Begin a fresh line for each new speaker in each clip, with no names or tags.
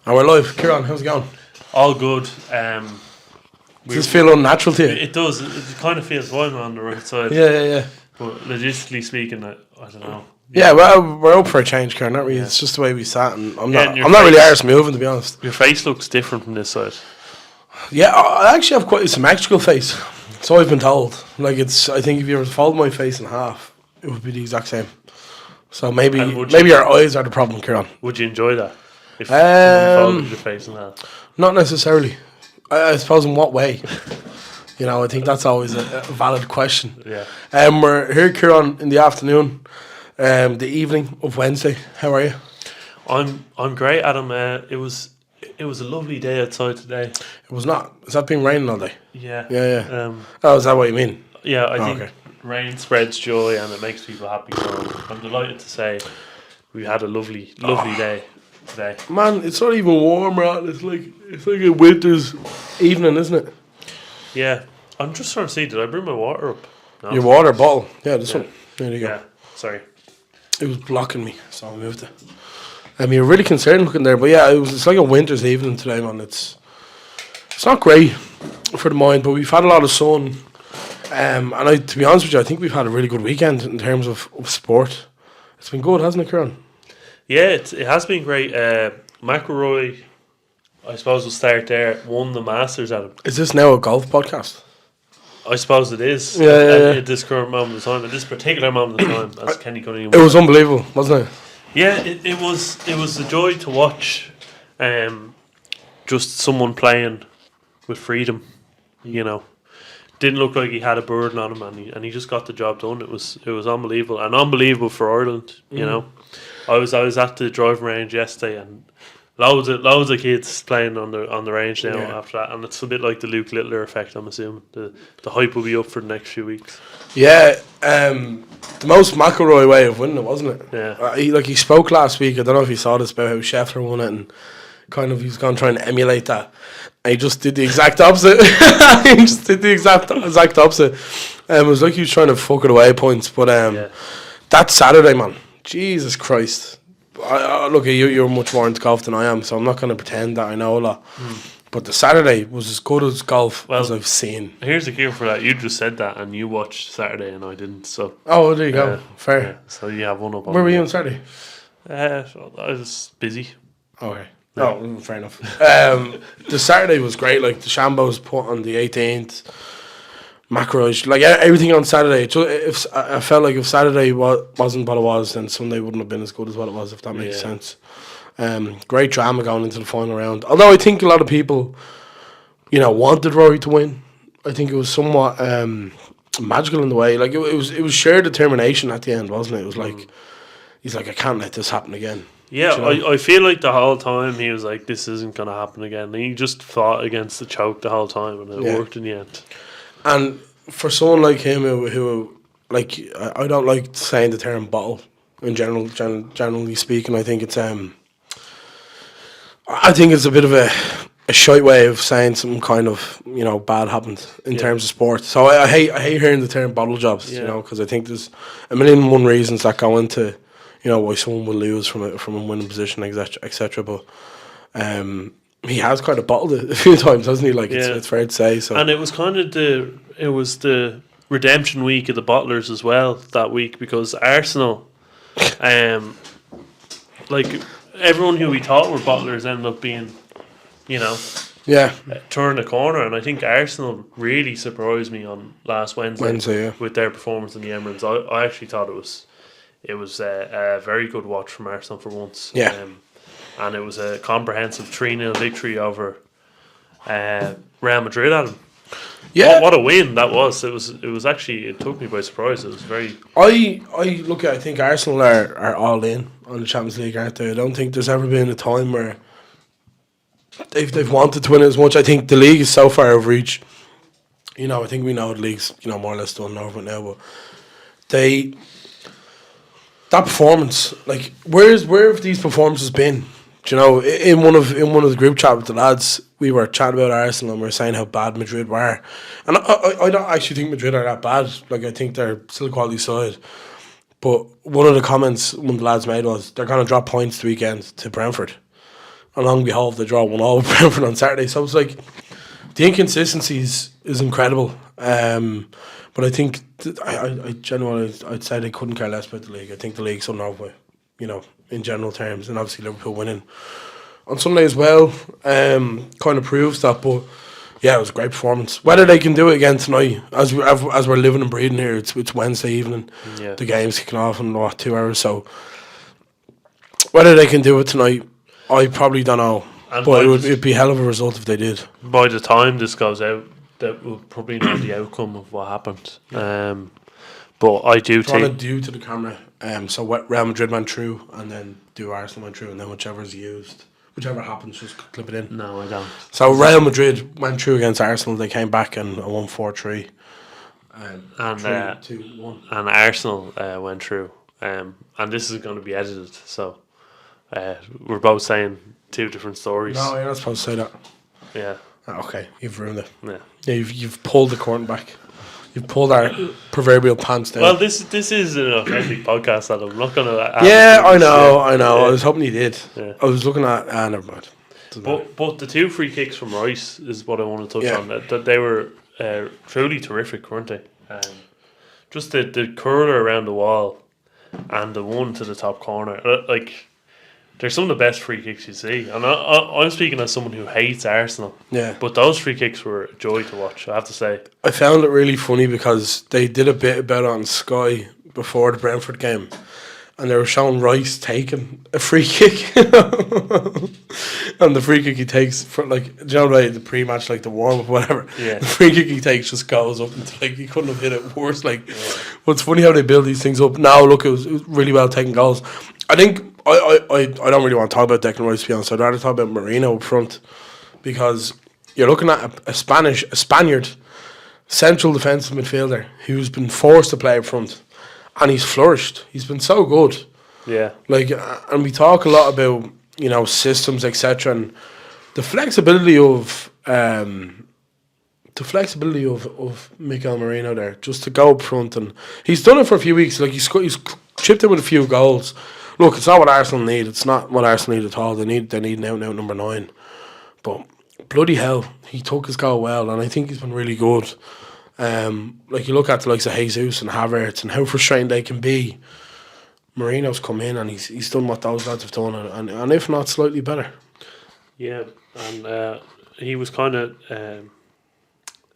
And we're live. Kieran, how's it going?
All good.
Does this feel unnatural to you?
It does. It kind of feels why I'm on the right side.
Yeah.
But logistically speaking, I don't know.
Yeah, well, we're up for a change, Kieran, aren't we?
Yeah.
It's just the way we sat, and I'm
Yeah, and
not really arsed moving, to be honest.
Your face looks different from this side.
Yeah, I actually have quite a symmetrical face. So I've been told. Like, I think if you were to fold my face in half, it would be the exact same. So maybe your eyes are the problem, Kieran.
Would you enjoy that? If you folded your face in that?
Not necessarily. I suppose in what way? I think that's always a valid question.
Yeah.
We're here, Kieran, in the afternoon, the evening of Wednesday. How are you?
I'm great, Adam. It was a lovely day outside today.
It was not. Has that been raining all day?
Yeah.
Yeah. Is that what you mean?
Yeah, I think rain spreads joy and it makes people happy. So I'm delighted to say we had a lovely day today.
Man, it's not even warm, right? It's like a winter's evening, isn't it?
Yeah. I'm just trying to see, did I bring my water up? No.
Your water bottle? Yeah, this one. There you go.
Yeah, sorry.
It was blocking me, so I moved it. You're really concerned looking there, but yeah, it's like a winter's evening today, man. It's not great for the mind, but we've had a lot of sun. And to be honest with you, I think we've had a really good weekend in terms of sport. It's been good, hasn't it, Kieran?
Yeah, it has been great. McIlroy, I suppose we'll start there, won the Masters at him.
Is this now a golf podcast?
I suppose it is.
Yeah.
At this current moment of time, at this particular moment of time, as Kenny Cunningham.
It was unbelievable, wasn't it?
Yeah, it was a joy to watch. Just someone playing with freedom, Didn't look like he had a burden on him, and he just got the job done. It was unbelievable, and unbelievable for Ireland. I was at the driving range yesterday, and loads of kids playing on the range now after that, and it's a bit like the Luke Littler effect. I'm assuming the hype will be up for the next few weeks.
Yeah, the most McIlroy way of winning it, wasn't it?
Yeah,
he spoke last week. I don't know if you saw this about how Scheffler won it, and kind of he's gone trying to emulate that. And he just did the exact opposite. Exact opposite. It was like he was trying to fuck it away points. But that Saturday, man, Jesus Christ. Look, you're much more into golf than I am, so I'm not going to pretend that I know a lot. But the Saturday was as good as golf as I've seen.
Here's the cue for that. You just said that, and you watched Saturday, and I didn't. So
there you go. Fair.
Yeah, so you have one up.
Where were you on Saturday?
I was busy.
Okay.
Yeah.
Oh, fair enough. The Saturday was great. Like the Shambos put on the 18th, McIlroy, like everything on Saturday. I felt like if Saturday wasn't what it was, then Sunday wouldn't have been as good as what it was. If that makes sense. Great drama going into the final round. Although I think a lot of people, wanted Rory to win. I think it was somewhat magical in the way. Like it was sheer determination at the end, wasn't it? It was like he's like, I can't let this happen again.
Yeah, I feel like the whole time he was like, this isn't going to happen again. And he just fought against the choke the whole time, and it worked in the end. And
for someone like him who like, I don't like saying the term bottle in generally speaking. I think it's a bit of a shite way of saying something kind of, bad happened in terms of sport. So I hate hearing the term bottle jobs, because I think there's a million and one reasons that go into why someone will lose from a winning position, etc. But he has kind of bottled it a few times, hasn't he? Like it's fair to say. So,
and it was kind of the redemption week of the bottlers as well that week, because Arsenal, like everyone who we thought were bottlers ended up being, turn the corner. And I think Arsenal really surprised me on last Wednesday with their performance in the Emirates. I actually thought it was a very good watch from Arsenal for once.
Yeah.
And it was a comprehensive 3-0 victory over Real Madrid at him.
Yeah.
What a win that was. It was actually, it took me by surprise. It was very...
I think Arsenal are all in on the Champions League, aren't they? I don't think there's ever been a time where they've wanted to win it as much. I think the league is so far out of reach. I think we know the league's, more or less done over it now, but that performance, like, where have these performances been? In one of the group chat with the lads, we were chatting about Arsenal and we were saying how bad Madrid were, and I don't actually think Madrid are that bad. Like, I think they're still a quality side. But one of the comments one of the lads made was they're going to drop points the weekend to Brentford. and long behold, they draw 1-0 with Brentford on Saturday. So it's like the inconsistencies is incredible. But I think I genuinely I'd say they couldn't care less about the league. I think the league's unraveled, in general terms, and obviously Liverpool winning on Sunday as well kind of proves that. But yeah, it was a great performance. Whether they can do it again tonight, as we're living and breathing here, it's Wednesday evening.
Yeah.
The game's kicking off in 2 hours. So whether they can do it tonight, I probably don't know. But it'd be a hell of a result if they did.
By the time this goes out, that we'll probably know the outcome of what happened. But I do think...
Want to do to the camera. So what Real Madrid went through, and then do Arsenal went through, and then whichever's used, whichever happens, just clip it in.
No, I don't.
So Real Madrid went through against Arsenal. They came back and won 4-3.
And
3-2-1.
And Arsenal went through. And this is going to be edited, so we're both saying two different stories.
No, you're not supposed to say that.
Yeah.
Okay, you've ruined it.
Yeah.
Yeah, you've pulled the curtain back. You've pulled our proverbial pants down.
Well, this is an authentic podcast, that I'm not going to...
Yeah, I know. Yeah. I was hoping you did.
Yeah.
I was looking at... never mind.
But the 2 free kicks from Rice is what I want to touch
Yeah.
on. That they were truly terrific, weren't they? Just the curler around the wall and the one to the top corner. They're some of the best free kicks you see. And I'm speaking as someone who hates Arsenal.
Yeah.
But those free kicks were a joy to watch, I have to say.
I found it really funny because they did a bit about it on Sky before the Brentford game, and they were showing Rice taking a free kick. And the free kick he takes for the pre-match, the warm-up, whatever.
Yeah.
The free kick he takes just goes up and he couldn't have hit it worse. But it's funny how they build these things up. Now look, it was really well taken goals. I think I don't really want to talk about Declan Rice, to be honest. I'd rather talk about Marino up front, because you're looking at a Spaniard central defensive midfielder who's been forced to play up front, and he's flourished. He's been so good.
Yeah.
And we talk a lot about systems, etc., and the flexibility of Miguel Marino there, just to go up front, and he's done it for a few weeks. He's chipped in with a few goals. Look, it's not what Arsenal need. It's not what Arsenal need at all. They need an out number 9. But bloody hell, he took his goal well, and I think he's been really good. You look at the likes of Jesus and Havertz and how frustrating they can be. Marino's come in and he's done what those lads have done, and if not, slightly better.
Yeah, and he was kind of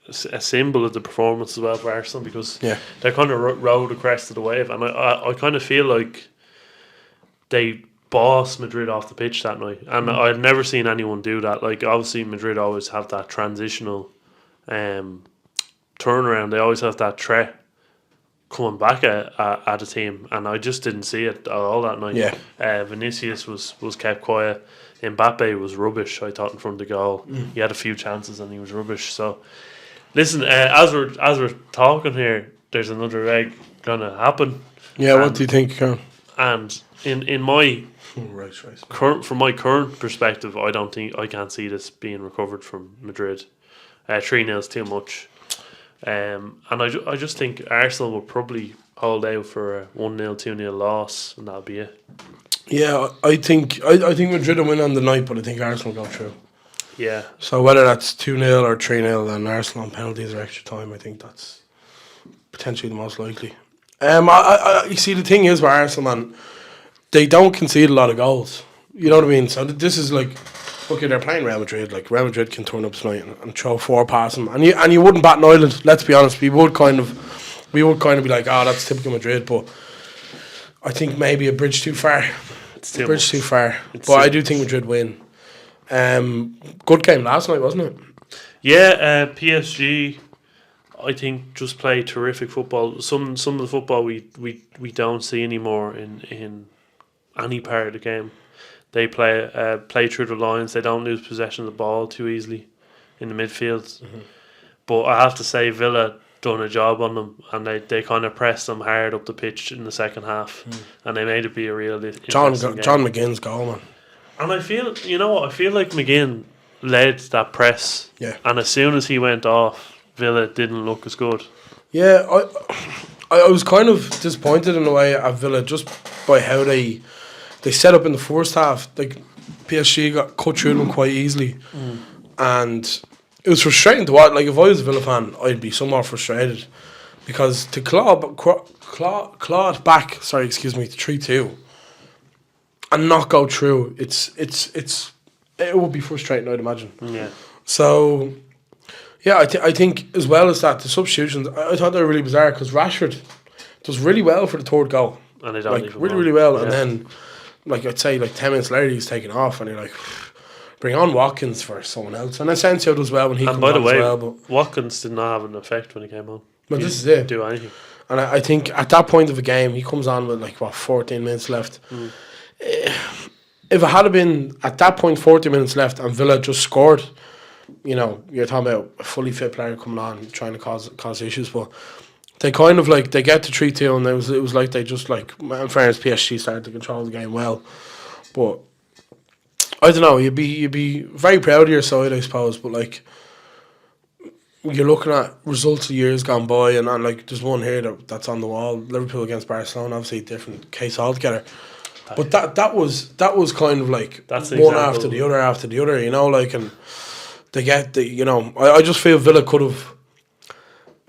a symbol of the performance as well for Arsenal, because they kind of rode the crest of the wave, and I kind of feel like they bossed Madrid off the pitch that night, and I'd never seen anyone do that. Obviously Madrid always have that transitional turnaround. They always have that threat coming back at a team, and I just didn't see it at all that night.
Yeah.
Vinicius was kept quiet. Mbappe was rubbish, I thought, in front of the goal. He had a few chances and he was rubbish. So listen, as we're talking here, there's another egg gonna happen.
Yeah, what do you think, Karen?
And in my
right.
from my current perspective, I can't see this being recovered from Madrid. 3-0 is too much. And I just think Arsenal will probably hold out for a 1-0, 2-0 loss, and that'll be it.
Yeah, I think Madrid will win on the night, but I think Arsenal will go through.
Yeah.
So whether that's 2-0 or 3-0 and Arsenal on penalties or extra time, I think that's potentially the most likely. You see, the thing is with Arsenal, man, they don't concede a lot of goals. You know what I mean? So this is okay, they're playing Real Madrid. Real Madrid can turn up tonight and throw 4 past them, and you wouldn't bat an eyelid. Let's be honest, we would kind of be like, that's typical Madrid. But I think maybe a bridge too far.
It's too
bridge
much.
too far. But I do think Madrid win. Good game last night, wasn't it?
Yeah, PSG, I think, just play terrific football. Some of the football we don't see anymore in any part of the game. They play through the lines. They don't lose possession of the ball too easily in the midfield. Mm-hmm. But I have to say, Villa done a job on them, and they kind of pressed them hard up the pitch in the second half, and they made it be a real
John
game.
McGinn's goal, man.
And I feel like McGinn led that press.
Yeah.
And as soon as he went off, Villa didn't look as good.
Yeah, I was kind of disappointed in a way at Villa just by how they set up in the first half. PSG got cut through them quite easily, and it was frustrating to watch. Like if I was a Villa fan, I'd be somewhat frustrated because to claw it back. Sorry, excuse me, to 3-2 and not go through. It would be frustrating, I'd imagine.
Yeah.
So, yeah, I think as well as that, the substitutions, I thought they were really bizarre because Rashford does really well for the third goal.
And they don't
Like,
leave him
really,
on.
really well.
Yeah.
And then, like, I'd say, like, 10 minutes later, he's taken off and you're like, bring on Watkins for someone else. And Asensio does well when he
And
comes
by the
on
way,
as well. But
Watkins did not have an effect when he came on.
But
He
this is it.
didn't do anything.
And I think at that point of the game, he comes on with, like, 14 minutes left. If it had been, at that point, 40 minutes left and Villa just scored, you know, you're talking about a fully fit player coming on trying to cause issues, but they kind of like they get to 3-2 and it was like they just like, in fairness, PSG started to control the game well, but I don't know, you'd be very proud of your side, I suppose, but like you're looking at results of years gone by and like there's one here that's on the wall, Liverpool against Barcelona, obviously a different case altogether. But that was kind of like
That's
one after the other, you know, like, and they get the, you know, I just feel Villa could have,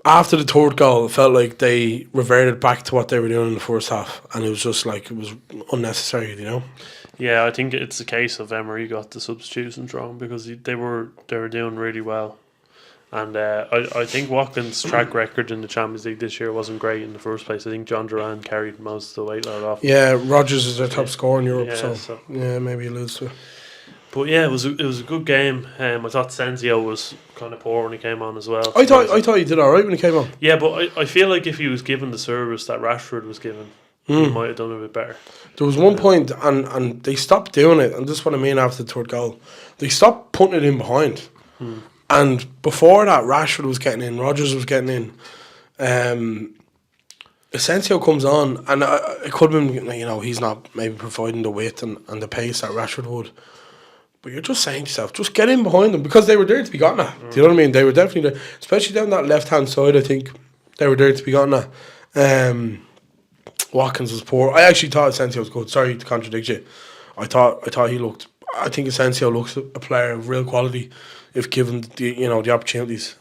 after the third goal, it felt like they reverted back to what they were doing in the first half, and it was just like, it was unnecessary, you know.
Yeah, I think it's a case of Emery got the substitutions wrong because they were doing really well. And I think Watkins' track record in the Champions League this year wasn't great in the first place. I think John Duran carried most of the weight load off.
Yeah, Rodgers is their top scorer in Europe,
Yeah,
so yeah, maybe he loses to it.
But yeah, it was a good game. I thought Sensio was kind of poor when he came on as well.
I thought he did all right when he came on.
Yeah, but I feel like if he was given the service that Rashford was given, he might have done a bit better.
There was one point, and they stopped doing it, and this is what I mean after the third goal. They stopped putting it in behind. And before that, Rashford was getting in, Rodgers was getting in. Asensio comes on, and it could have been, you know, he's not maybe providing the width and the pace that Rashford would. But you're just saying to yourself, just get in behind them, because they were there to be gotten at. Do you know what I mean? They were definitely there, especially down that left-hand side, I think. They were there to be gotten at. Watkins was poor. I actually thought Asensio was good. Sorry to contradict you. I thought he looked... I think Asensio looks a player of real quality if given the opportunities.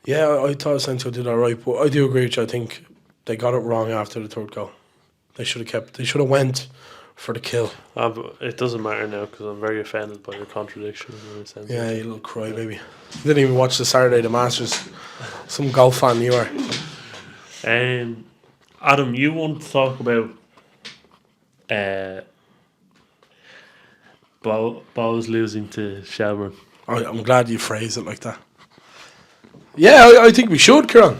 Yeah, I thought Asensio did all right, but I do agree with you. I think they got it wrong after the third goal. They should have went for the kill.
But it doesn't matter now because I'm very offended by your contradiction.
Yeah, you little crybaby. You didn't even watch the Saturday the Masters. Some golf fan you are.
Adam, you want to talk about Bohs losing to Shelburne.
I'm glad you phrase it like that. Yeah, I think we should, Kieran. Do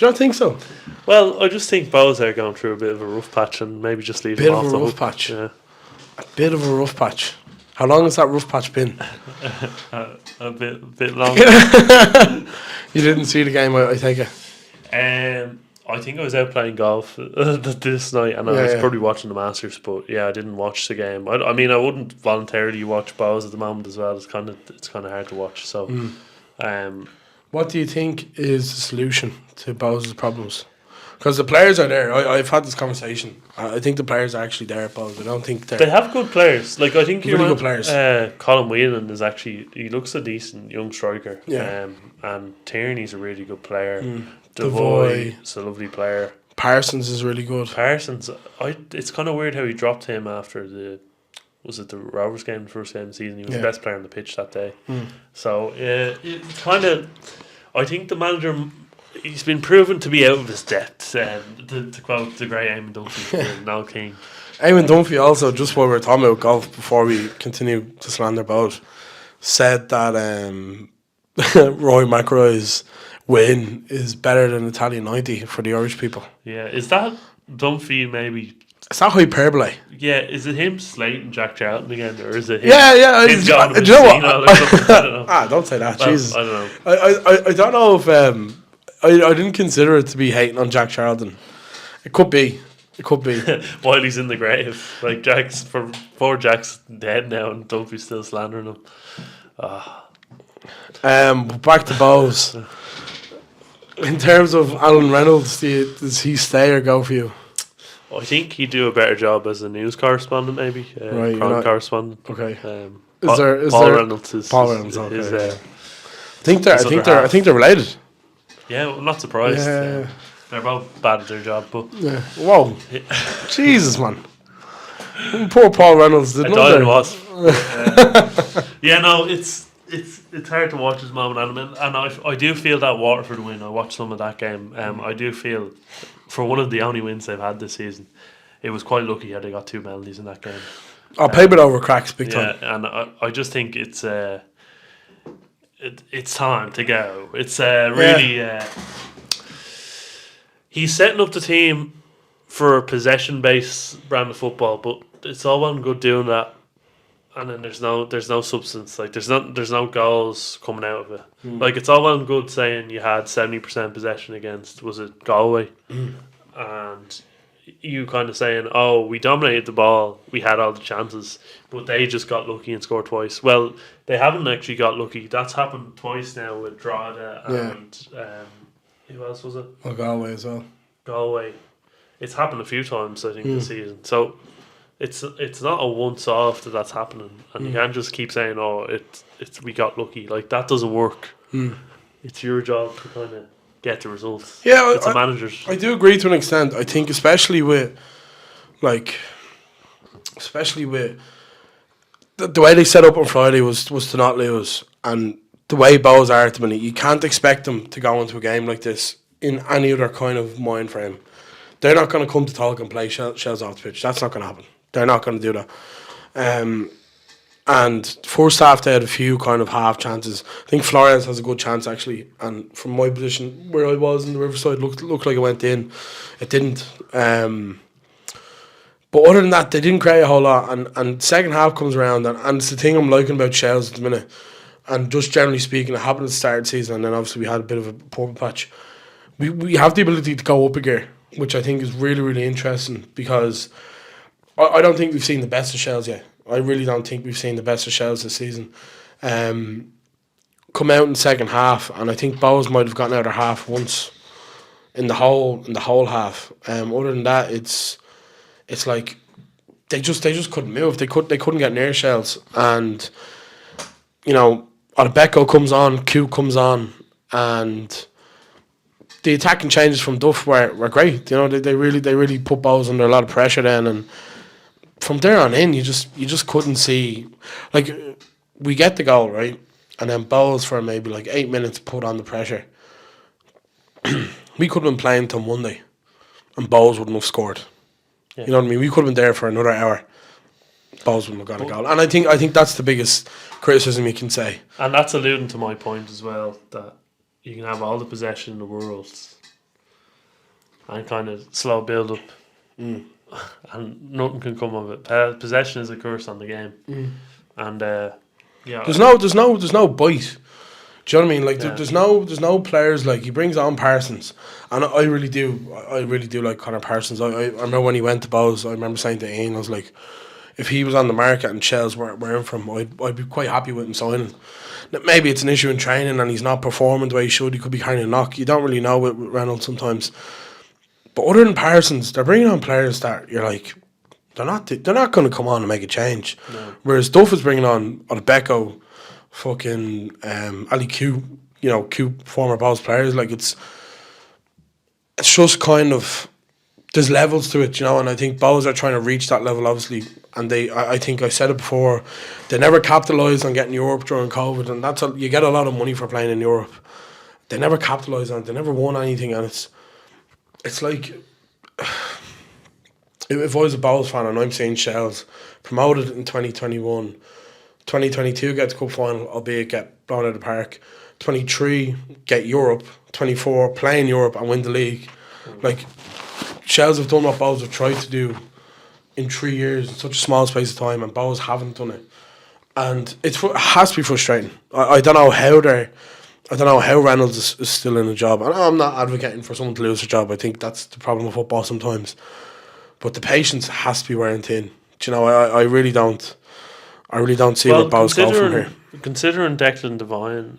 you not think so?
Well, I just think Bohs are going through a bit of a rough patch and maybe just leave
Bit
them
of
off
a
the
rough
hook.
patch.
Yeah.
A bit of a rough patch. How long has that rough patch been?
A bit long.
You didn't see the game, I take it.
I think I was out playing golf this night, and I was
Yeah.
probably watching the Masters. But yeah, I didn't watch the game. I mean, I wouldn't voluntarily watch Bohs at the moment as well. It's kind of hard to watch. So,
What do you think is the solution to Bohs' problems? Because the players are there. I've had this conversation. I think the players are actually there at Bohs. I don't think
they have good players. Like I think
really good players.
Colin Whelan is actually, he looks a decent young striker.
Yeah.
And Tierney's a really good player.
Devoy
is a lovely player.
Parsons is really good.
Parsons, it's kind of weird how he dropped him after the Rovers game, the first game of the season. He was the best player on the pitch that day. So it's kind of, I think the manager, he's been proven to be out of his depth. To quote the great Eamon Dunphy, Noel King.
Eamon Dunphy also, just while we were talking about golf before we continue to slander Bohs, said that Rory McIlroy's win is better than Italian 90 for the Irish people.
Yeah, is that Dunphy maybe?
Is that hyperbole?
Yeah, is it him slating Jack Charlton again, or is it him?
Yeah.
Him going to
Do you know what?
I don't know.
Don't say that.
Well,
Jesus.
I don't know.
I don't know if I didn't consider it to be hating on Jack Charlton. It could be.
While he's in the grave, like poor Jack's dead now, and Dunphy's still slandering him.
Back to Bohs. In terms of Alan Reynolds, does he stay or go for you?
I think he'd do a better job as a news correspondent, maybe
Right,
crime correspondent.
Okay.
Is Paul Reynolds is
Paul Reynolds? Okay.
his,
I think they're related.
yeah, I'm not surprised.
Yeah.
They're both bad at their job, but
Yeah. Whoa. Jesus, man. Poor Paul Reynolds.
I thought it was. Yeah, no, it's hard to watch this moment, and I do feel that Waterford win. I watched some of that game. I do feel for one of the only wins they've had this season, it was quite lucky how they got 2 penalties in that game.
I'll pay it over cracks big time.
Yeah, and I just think it's time to go. It's really he's setting up the team for a possession-based brand of football, but it's all well and good doing that, and then there's no substance. Like there's no goals coming out of it. Like it's all well and good saying you had 70% possession against, was it Galway, and you kind of saying, oh, we dominated the ball, we had all the chances, but they just got lucky and scored twice. Well, they haven't actually got lucky. That's happened twice now with Drogheda and who else was it?
Well, Galway as well.
Galway. It's happened a few times, I think, this season. So it's not a once off that's happening, and you can't just keep saying, oh, it's we got lucky. Like that doesn't work. It's your job to kind of get the results.
Yeah,
it's a manager's.
I do agree to an extent. I think especially with the way they set up on Friday was to not lose, and the way Bohs are at the minute, you can't expect them to go into a game like this in any other kind of mind frame. They're not going to come to talk and play shells off the pitch. That's not going to happen. They're not going to do that. And first half they had a few kind of half chances. I think Flores has a good chance actually, and from my position where I was in the Riverside, looked like it went in. It didn't. But other than that, they didn't create a whole lot. And second half comes around, and it's the thing I'm liking about shells at the minute. And just generally speaking, it happened at the start of the season, and then obviously we had a bit of a purple patch. We have the ability to go up a gear, which I think is really, really interesting, because I don't think we've seen the best of shells yet. I really don't think we've seen the best of shells this season. Come out in the second half, and I think Bohs might have gotten out of half once in the whole half. Other than that, it's like they just couldn't move. They couldn't get near shells, and Odubeko comes on, Q comes on, and the attacking changes from Duff were great. They really put Bohs under a lot of pressure then, and from there on in, you just couldn't see. Like, we get the goal, right, and then Bohs for maybe like 8 minutes put on the pressure. We could have been playing till Monday, and Bohs wouldn't have scored. Yeah. You know what I mean? We could have been there for another hour. Bohs wouldn't have got a goal, and I think that's the biggest criticism you can say.
And that's alluding to my point as well, that you can have all the possession in the world and kind of slow build up, and nothing can come of it. Possession is a curse on the game, and there's no bite. Do you know what I mean? Like there's no players, like he brings on Parsons, and I really do like Connor Parsons. I remember when he went to Bohs, I remember saying to Ian, I was like, if he was on the market and shells were in for him, I'd be quite happy with him signing. Maybe it's an issue in training and he's not performing the way he should. He could be carrying a knock. You don't really know with Reynolds sometimes. But other than Parsons, they're bringing on players that you're like, they're not going to come on and make a change. No. Whereas Duff is bringing on Odubeko, fucking Ali Q, Q former Bohs players. Like it's just kind of, there's levels to it, and I think Bohs are trying to reach that level, obviously. And I think I said it before, they never capitalised on getting Europe during COVID, and you get a lot of money for playing in Europe. They never capitalised on it. They never won anything, and it's like, if I was a Bohs fan and I'm seeing shells promoted in 2021, 2022 get the cup final, albeit get blown out of the park, 23 get Europe, 24 play in Europe and win the league. Like, shells have done what Bohs have tried to do in 3 years in such a small space of time, and Bohs haven't done it, and it has to be frustrating. I don't know how Reynolds is still in a job, and I'm not advocating for someone to lose a job. I think that's the problem with football sometimes, but the patience has to be wearing thin. I really don't see what Bohs go from here. Considering Declan Devine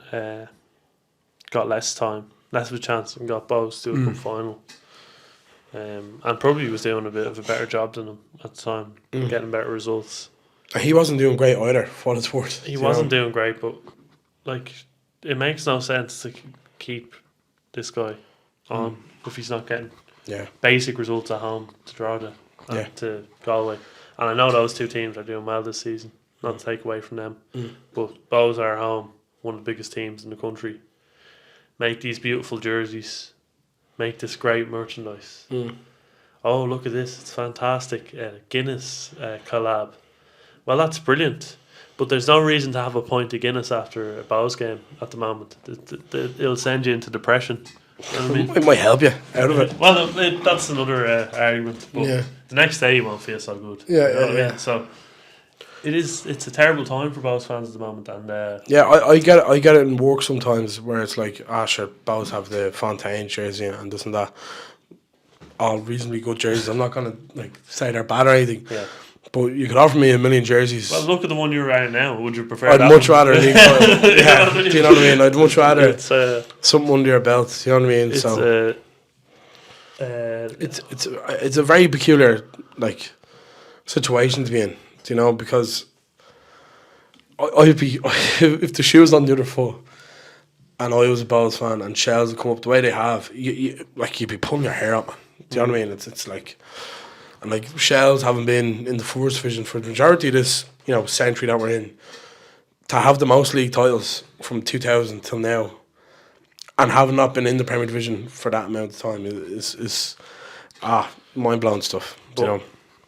got less time, less of a chance, and got Bohs to a cup final, And probably was doing a bit of a better job than him at the time, getting better results.
And he wasn't doing great either, for what it's worth.
He wasn't doing great, but like it makes no sense to keep this guy on if he's not getting basic results at home to Drogheda and to Galway. And I know those two teams are doing well this season, not to take away from them. But Bohs are at home, one of the biggest teams in the country. Make these beautiful jerseys, make this great merchandise. Oh, look at this, it's fantastic. Guinness collab. Well, that's brilliant. But there's no reason to have a pint of Guinness after a Bohs game at the moment. It'll send you into depression. You know what I mean?
It might help you out of it.
Well, that's another argument. But the next day you won't feel so good. You know what I mean? So it's a terrible time for Bohs fans at the moment. And
I get it in work sometimes where it's like, sure, Bohs have the Fontaine jersey and this and that. All reasonably good jerseys. I'm not gonna say they're bad or anything.
Yeah.
But you could offer me a million jerseys.
Well, look at the one you're wearing now. Would you prefer
I'd
that
much
one?
rather league title. Do you know what I mean? I'd much rather something under your belt. Do you know what I mean? It's a very peculiar situation to be in. Do you know, because I'd be if the shoe was on the other foot and I was a Bohs fan and Shells would come up the way they have, you'd be pulling your hair out, man. Do you know what I mean? It's like. And Shells haven't been in the first division for the majority of this, century that we're in. To have the most league titles from 2000 till now, and have not been in the Premier Division for that amount of time is mind blowing stuff.
But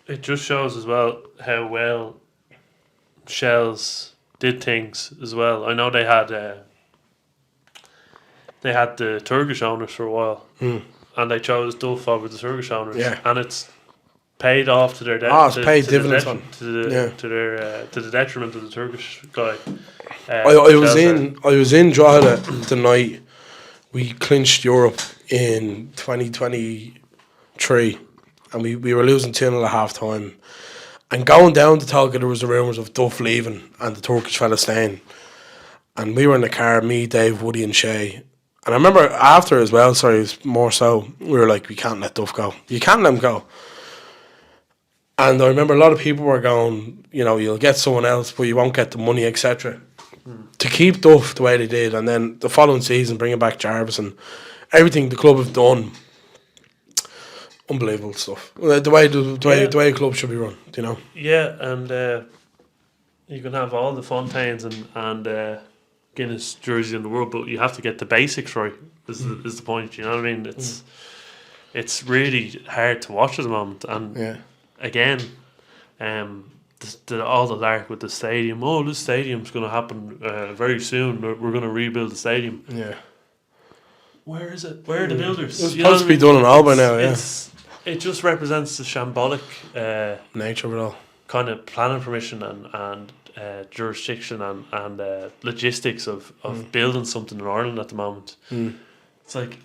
it just shows as well how well Shells did things as well. I know they had the Turkish owners for a while, and they chose Duff over the Turkish owners, and it's paid off to their
it's paid dividends
to the detriment of the Turkish guy.
I was in Drogheda the night we clinched Europe in 2023, and we were losing 2-0 at half time. And going down to Tolka, there was the rumours of Duff leaving and the Turkish fella staying. And we were in the car, me, Dave, Woody, and Shay. And I remember after as well, more so, we were like, we can't let Duff go. You can't let him go. And I remember a lot of people were going, you'll get someone else, but you won't get the money, etc. To keep Duff the way they did, and then the following season bringing back Jarvis and everything the club have done, unbelievable stuff. The way the club should be run,
Yeah, and you can have all the Fontaines and Guinness jerseys in the world, but you have to get the basics right. Is the point? You know what I mean? It's really hard to watch at the moment, and. Again, all the lark with the stadium. Oh, this stadium's going to happen very soon. We're going to rebuild the stadium.
Yeah.
Where is it? Where are the builders?
It's supposed to be done in all by now,
It just represents the shambolic
nature of it all.
Kind of planning permission and jurisdiction and logistics of building something in Ireland at the moment. It's like,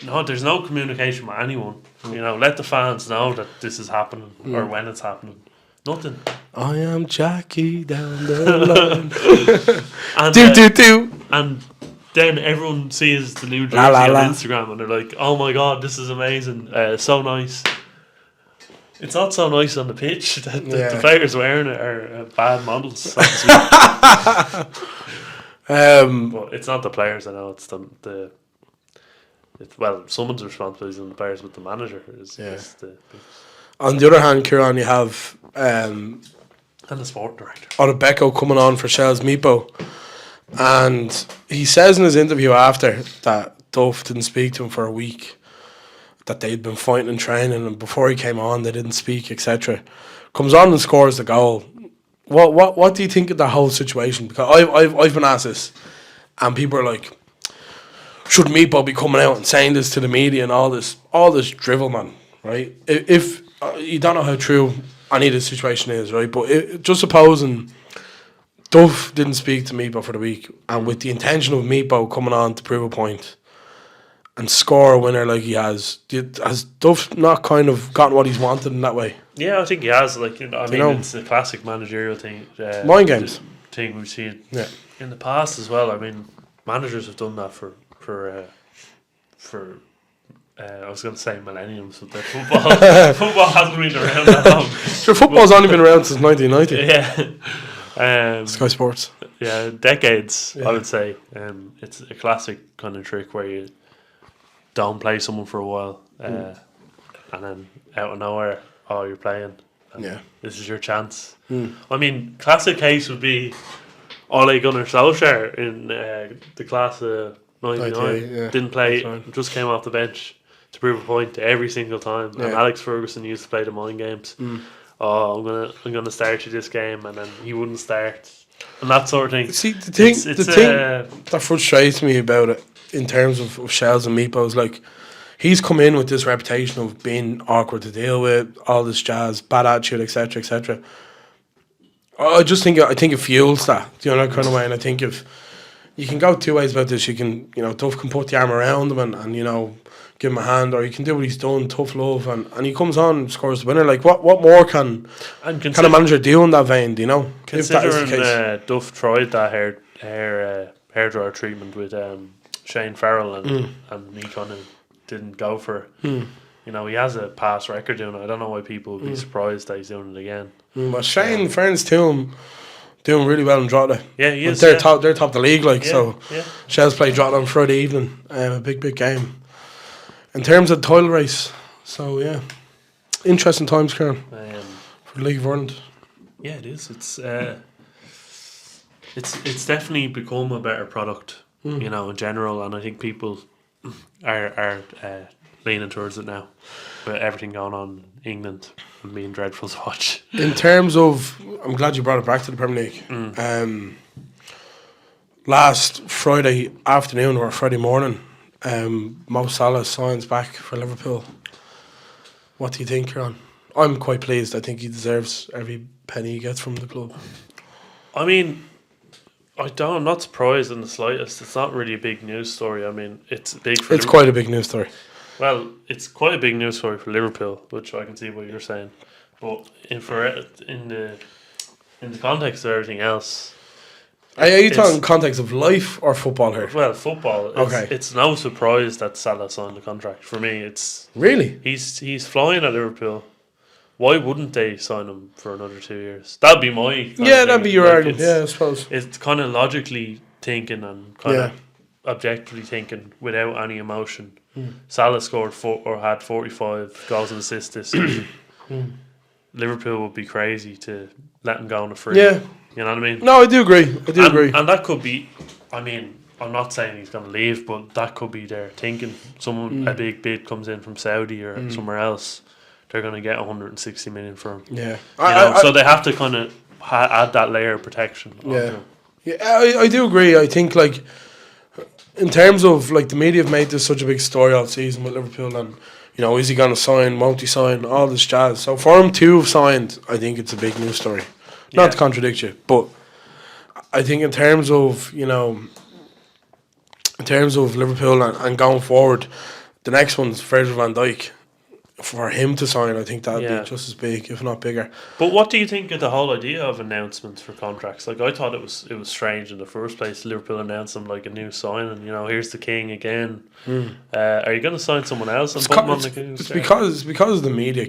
no, there's no communication with anyone. Let the fans know that this is happening or when it's happening. Nothing.
I am Jackie down the line.
And,
do.
And then everyone sees the new jersey on Instagram and they're like, oh my God, this is amazing. So nice. It's not so nice on the pitch. The players wearing it are bad models, so to speak. But it's not the players, I know. It's the someone's responsibility on the players, but the manager is
On the other hand, Kieran, you have
and the sport director
Odubeko coming on for Shell's Mipo, and he says in his interview after that Duff didn't speak to him for a week, that they'd been fighting and training, and before he came on they didn't speak, etc. Comes on and scores the goal. What do you think of the whole situation? Because I've been asked this, and people are like, should Mipo be coming out and saying this to the media and all this drivel, man, right? If you don't know how true any of this situation is, right? But just supposing Duff didn't speak to Mipo for the week, and with the intention of Mipo coming on to prove a point and score a winner like he has Duff not kind of gotten what he's wanted in that way?
Yeah, I think he has. It's the classic managerial thing.
Mind games.
Thing we've seen in the past as well. I mean, managers have done that for I was going to say millenniums, but the football hasn't been around that long.
Sure, football's only been around since 1990.
Yeah.
Sky Sports.
Yeah, decades,
Yeah.
I would say. It's a classic kind of trick where you don't play someone for a while, and then out of nowhere, you're playing.
Yeah.
This is your chance. I mean, classic case would be Ole Gunnar Solskjaer in the class of 99.
98, yeah.
Didn't play,
That's right.
just came off the bench to prove a point every single time. And
Yeah.
Alex Ferguson used to play the mind games. I'm gonna start you this game, and then he wouldn't start, and that sort of thing.
See, the thing
It's
that frustrates me about it in terms of Shells and Mipo is like, he's come in with this reputation of being awkward to deal with, all this jazz, bad attitude, etc., etc. I think it fuels that, that kind of way. And I think if you can go two ways about this, you can, Duff can put the arm around him and give him a hand, or you can do what he's done, tough love, and he comes on and scores the winner. Like, what more can a manager do in that vein? If that is the
considering
case.
Duff tried that hair dryer treatment with Shane Farrell and he kind of didn't go for it. He has a past record doing it. I don't know why people would be surprised that he's doing it again.
But Shane, in fairness to him, doing really well in Drogheda.
Yeah, he is.
They're top of the league, so
Yeah.
Shells play Drogheda on Friday evening, a big game. In terms of the title race, so yeah, interesting times, Karen, for the League of Ireland.
Yeah, it is. It's definitely become a better product, in general, and I think people are leaning towards it now, with everything going on in England and being dreadful to watch.
In terms of, I'm glad you brought it back to the Premier League. Last Friday afternoon or Friday morning, Mo Salah signs back for Liverpool. What do you think, Kieran? I'm quite pleased. I think he deserves every penny he gets from the club.
I mean, I'm not surprised in the slightest. It's not really a big news story. I mean, it's big for.
It's quite a big news story.
Well, it's quite a big news story for Liverpool, which I can see what you're saying. But in the context of everything else,
Are you talking context of life or football here?
well, football.
Okay.
It's no surprise that Salah signed the contract. For me, it's
Really?
he's flying at Liverpool. Why wouldn't they sign him for another 2 years? That'd be my kind of
That'd
thing.
be your
Like,
argument. Yeah, I suppose.
It's kind of logically thinking and kind of objectively thinking without any emotion. Salah scored had 45 goals and assists this season. Liverpool would be crazy to let him go on a free.
Yeah.
You know what I mean?
No, I do agree.
And that could be, I mean, I'm not saying he's going to leave, but that could be their thinking. A big bid comes in from Saudi or somewhere else, they're going to get 160 million for him.
Yeah.
So they have to kind of add that layer of protection.
Yeah. I do agree. I think, like, in terms of, like, the media have made this such a big story all season with Liverpool and, is he going to sign, won't he sign, all this jazz. So for him to have signed, I think it's a big news story. Not to contradict you, but I think in terms of, Liverpool and going forward, the next one's Virgil van Dijk. For him to sign, I think that would be just as big, if not bigger.
But what do you think of the whole idea of announcements for contracts? Like, I thought it was strange in the first place. Liverpool announced them like a new signing. Here's the king again. Are you going to sign someone else and put him on the king's
It's because of the media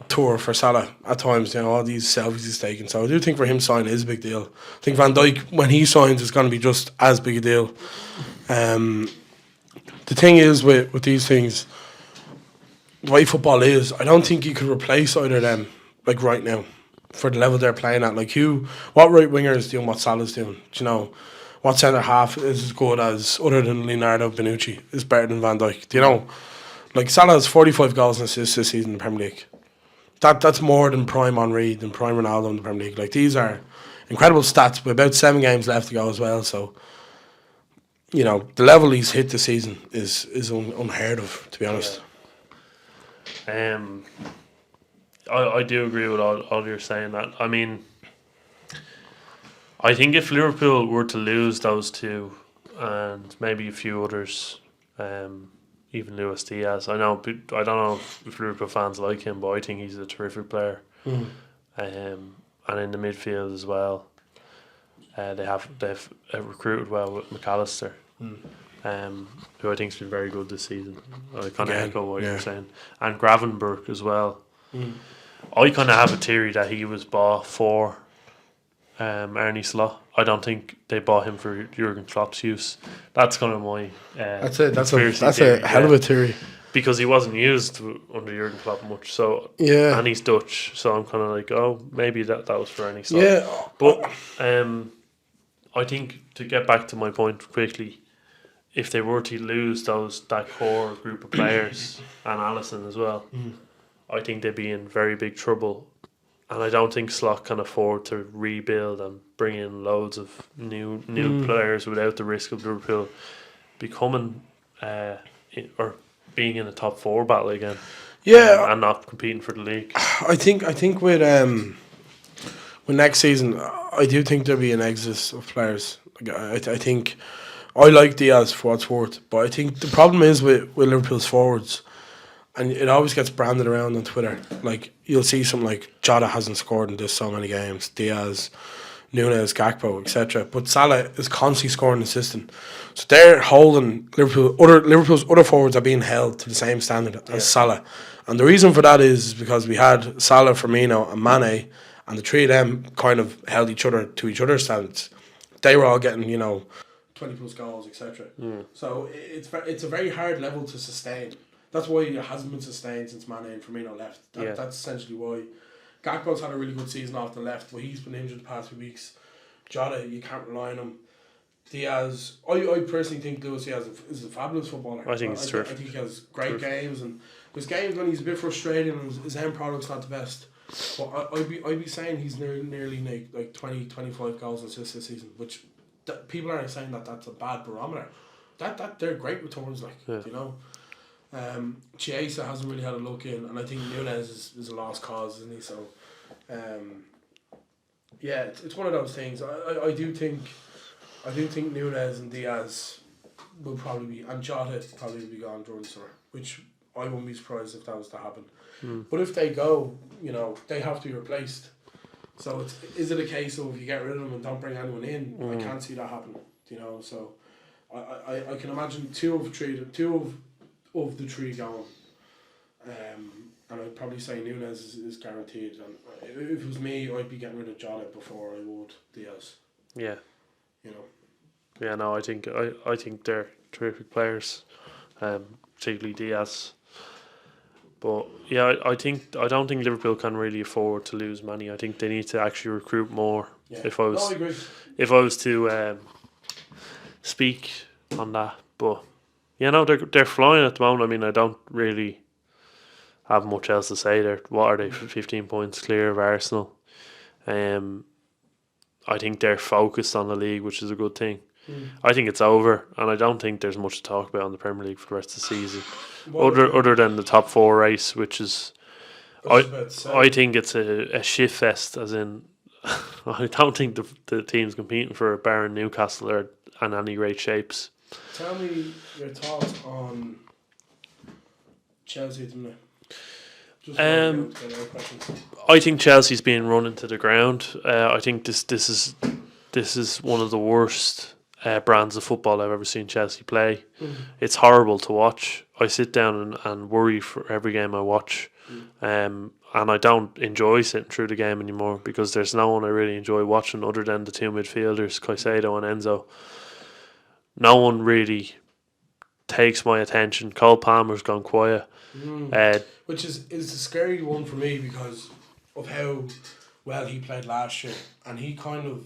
tour for Salah at times. All these selfies he's taking. So I do think for him signing is a big deal. I think Van Dijk, when he signs, is going to be just as big a deal. The thing is with these things, the way football is, I don't think you could replace either of them, like, right now, for the level they're playing at. Like, what right winger is doing what Salah's doing? What centre half is as good as, other than Leonardo Bonucci, is better than Van Dijk? Like, Salah has 45 goals and assists this season in the Premier League. That's more than prime Henry, than prime Ronaldo in the Premier League. Like, these are incredible stats with about 7 games left to go as well. So, the level he's hit this season is unheard of, to be honest.
I do agree with all you're saying. That, I mean, I think if Liverpool were to lose those two and maybe a few others, even Luis Diaz, I don't know if Liverpool fans like him, but I think he's a terrific player. And in the midfield as well, they've recruited well with McAllister. who I think's been very good this season. I kind of
Again,
echo what
yeah.
you're saying, and Gravenberch as well.
Mm.
I kind of have a theory that he was bought for Arne Slot. I don't think they bought him for Jurgen Klopp's use. That's kind of my
That's it. That's
conspiracy
a
theory,
hell of a theory.
because he wasn't used under Jurgen Klopp much. So
Yeah.
and he's Dutch, so I'm kind of like, oh, maybe that was for Arne Slot.
Yeah.
But I think, to get back to my point quickly, if they were to lose that core group of players and Allison as well, I think they'd be in very big trouble. And I don't think Slot can afford to rebuild and bring in loads of new players without the risk of Liverpool becoming or being in a top 4 battle again.
Yeah.
And not competing for the league.
I think with next season, I do think there'll be an exodus of players. Like, I think I like Diaz for what's worth, but I think the problem is with Liverpool's forwards, and it always gets branded around on Twitter. Like, you'll see something like Jota hasn't scored in this so many games, Diaz, Nunes, Gakpo, etc. But Salah is constantly scoring and assisting. So they're holding Liverpool's other forwards are being held to the same standard as Salah. And the reason for that is because we had Salah, Firmino and Mane, and the three of them kind of held each other to each other's standards. They were all getting, 20 plus goals, etc. So it's a very hard level to sustain. That's why it hasn't been sustained since Mane and Firmino left. That's essentially why. Gakpo's had a really good season off the left, but he's been injured the past few weeks. Jota, you can't rely on him. Diaz, I personally think Luis Diaz is a fabulous footballer.
I think he's terrific.
I think he has great games, and there's games when he's a bit frustrating and his end product's not the best. But I'd be saying he's nearly like 20, 25 goals and assists this season, which people aren't saying that's a bad barometer. That they're great returns, Chiesa hasn't really had a look in, and I think Nunes is a lost cause, isn't he? So, it's one of those things. I do think Nunes and Diaz will probably be, and Jota probably will be gone during the summer, which I wouldn't be surprised if that was to happen. But if they go, they have to be replaced. So is it a case of if you get rid of them and don't bring anyone in? I can't see that happening. So I can imagine two of the three going. And I'd probably say Nunes is guaranteed. And if it was me, I'd be getting rid of Jota before I would Diaz.
Yeah.
Yeah,
no, I think they're terrific players, particularly Diaz. But yeah, I don't think Liverpool can really afford to lose money. I think they need to actually recruit more.
Yeah.
If I
agree.
If I was to speak on that, but they're flying at the moment. I mean, I don't really have much else to say there. What are they? 15 points clear of Arsenal. I think they're focused on the league, which is a good thing. I think it's over, and I don't think there's much to talk about in the Premier League for the rest of the season, other than the top 4 race, which is, I think it's a shit fest. As in, I don't think the teams competing for Bayern, Newcastle are in any great shapes.
Tell me your thoughts on Chelsea at the minute.
I think Chelsea's being run into the ground. I think this is one of the worst brands of football I've ever seen Chelsea play. It's horrible to watch. I sit down and worry for every game I watch, and I don't enjoy sitting through the game anymore because there's no one I really enjoy watching other than the two midfielders, Caicedo and Enzo. No one really takes my attention. Cole Palmer's gone quiet.
Which is a scary one for me because of how well he played last year, and he kind of,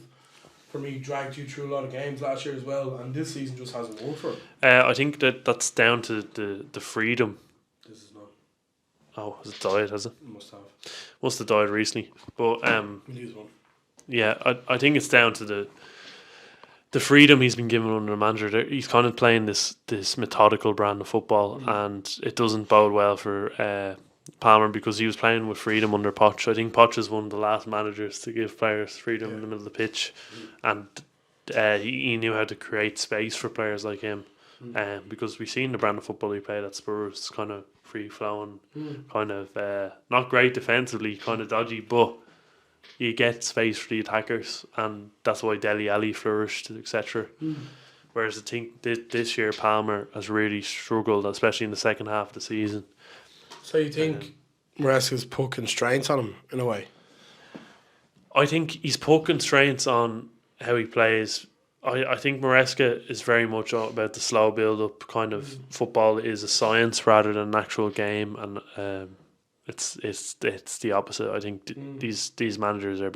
for me, dragged you through a lot of games last year as well, and this season just hasn't worked for him.
I think that's down to the freedom.
This is not.
Oh, has it died, has it?
Must have
died recently. But
we lose one.
Yeah, I think it's down to the freedom he's been given under the manager. He's kind of playing this methodical brand of football, and it doesn't bode well for Palmer because he was playing with freedom under Poch. I think Poch is one of the last managers to give players freedom in the middle of the pitch, and he knew how to create space for players like him. Because we've seen the brand of football he played at Spurs, kind of free flowing, kind of not great defensively, kind of dodgy, but you get space for the attackers, and that's why Dele Alli flourished, etc. Whereas I think this year Palmer has really struggled, especially in the second half of the season.
So you think Maresca's put constraints on him in a way?
I think he's put constraints on how he plays. I think Maresca is very much about the slow build up kind of football is a science rather than an actual game, and it's the opposite. I think these managers are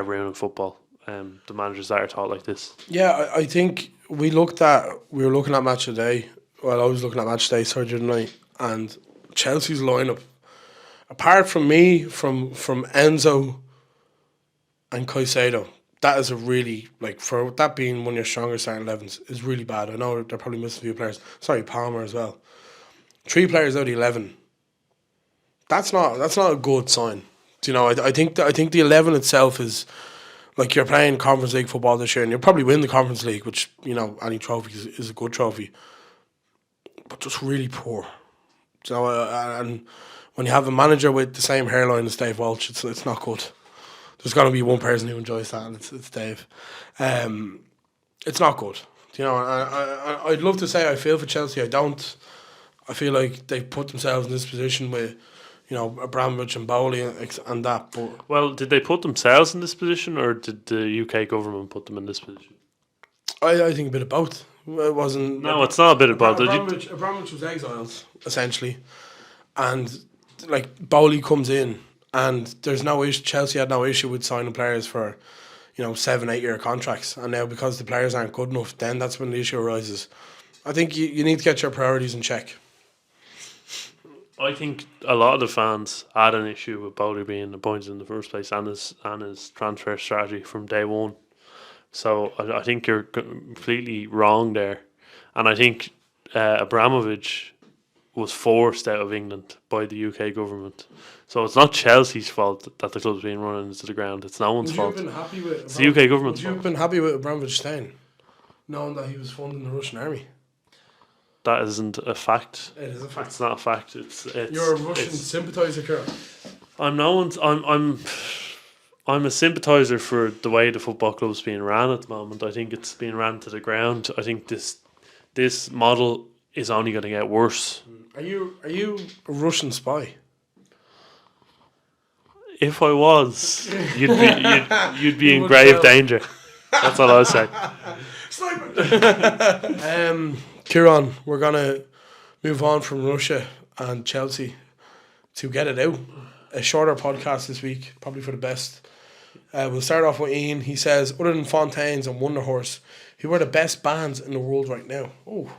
ruining football. The managers that are taught like this.
Yeah, I think we were looking at match of the day. Well, I was looking at match day Saturday night, and Chelsea's lineup, apart from Enzo and Caicedo, that is a really, like, for that being one of your stronger starting 11s, is really bad. I know they're probably missing a few players. Sorry, Palmer as well. 3 players out of 11. That's not a good sign. Do you know? I think the 11 itself is, like, you're playing Conference League football this year, and you'll probably win the Conference League, which, you know, any trophy is a good trophy, but just really poor. Do you know? And when you have a manager with the same hairline as Dave Walsh, it's not good. There's got to be one person who enjoys that, and it's Dave. It's not good. You know, I'd love to say I feel for Chelsea. I don't. I feel like they've put themselves in this position with, you know, Abramovich and Bowley and that. But
well, did they put themselves in this position, or did the UK government put them in this position?
I think a bit of both. It wasn't.
No, it's not a bit of both.
Abramovich was exiled essentially, and like Bowley comes in. And there's no issue. Chelsea had no issue with signing players for, you know, 7-8 year contracts. And now because the players aren't good enough, then that's when the issue arises. I think you need to get your priorities in check.
I think a lot of the fans had an issue with Bowley being appointed in the first place and his transfer strategy from day one. So I think you're completely wrong there. And I think Abramovich was forced out of England by the UK government. So it's not Chelsea's fault that the club's being run into the ground. It's no one's fault. It's the UK government's fault.
Would you have been happy with Abramovich staying, knowing that he was funding the Russian army?
That isn't a fact.
It is a fact.
It's not a fact. It's
You're a Russian sympathiser, Kieran.
I'm a sympathiser for the way the football club's being ran at the moment. I think it's being ran to the ground. I think this model is only going to get worse.
Are you a Russian spy?
If I was, you'd be in grave danger. That's all I'll say.
Sniper. Kieran, we're gonna move on from Russia and Chelsea to get it out. A shorter podcast this week, probably for the best. We'll start off with Ian. He says, other than Fontaines and Wonder Horse, who are the best bands in the world right now? Oh,